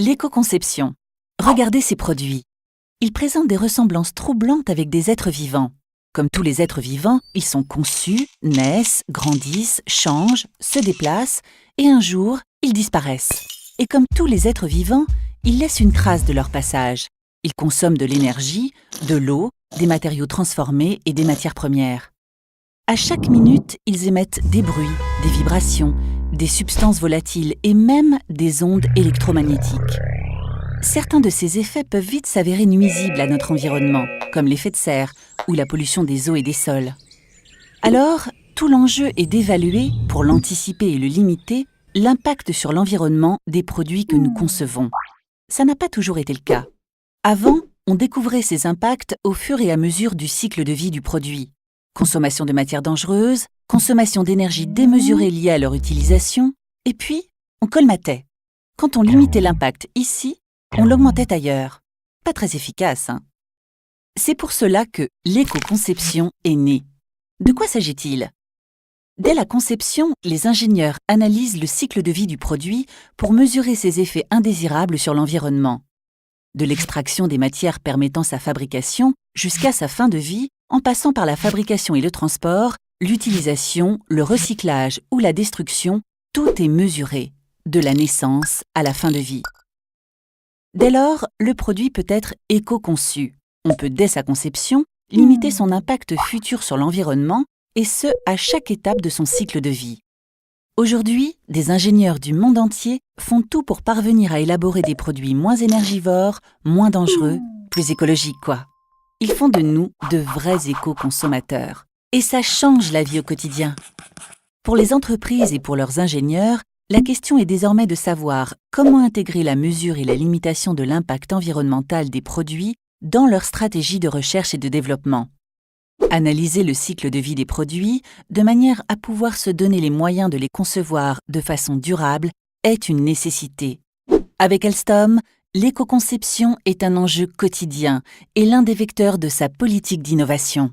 L'éco-conception. Regardez ces produits. Ils présentent des ressemblances troublantes avec des êtres vivants. Comme tous les êtres vivants, ils sont conçus, naissent, grandissent, changent, se déplacent et un jour, ils disparaissent. Et comme tous les êtres vivants, ils laissent une trace de leur passage. Ils consomment de l'énergie, de l'eau, des matériaux transformés et des matières premières. À chaque minute, ils émettent des bruits, des vibrations, des substances volatiles et même des ondes électromagnétiques. Certains de ces effets peuvent vite s'avérer nuisibles à notre environnement, comme l'effet de serre ou la pollution des eaux et des sols. Alors, tout l'enjeu est d'évaluer, pour l'anticiper et le limiter, l'impact sur l'environnement des produits que nous concevons. Ça n'a pas toujours été le cas. Avant, on découvrait ces impacts au fur et à mesure du cycle de vie du produit. Consommation de matières dangereuses, consommation d'énergie démesurée liée à leur utilisation, et puis, on colmatait. Quand on limitait l'impact ici, on l'augmentait ailleurs. Pas très efficace, hein? C'est pour cela que l'éco-conception est née. De quoi s'agit-il? Dès la conception, les ingénieurs analysent le cycle de vie du produit pour mesurer ses effets indésirables sur l'environnement. De l'extraction des matières permettant sa fabrication jusqu'à sa fin de vie, en passant par la fabrication et le transport, l'utilisation, le recyclage ou la destruction, tout est mesuré, de la naissance à la fin de vie. Dès lors, le produit peut être éco-conçu. On peut, dès sa conception, limiter son impact futur sur l'environnement, et ce, à chaque étape de son cycle de vie. Aujourd'hui, des ingénieurs du monde entier font tout pour parvenir à élaborer des produits moins énergivores, moins dangereux, plus écologiques, quoi. Ils font de nous de vrais éco-consommateurs. Et ça change la vie au quotidien. Pour les entreprises et pour leurs ingénieurs, la question est désormais de savoir comment intégrer la mesure et la limitation de l'impact environnemental des produits dans leur stratégie de recherche et de développement. Analyser le cycle de vie des produits de manière à pouvoir se donner les moyens de les concevoir de façon durable est une nécessité. Avec Alstom, l'éco-conception est un enjeu quotidien et l'un des vecteurs de sa politique d'innovation.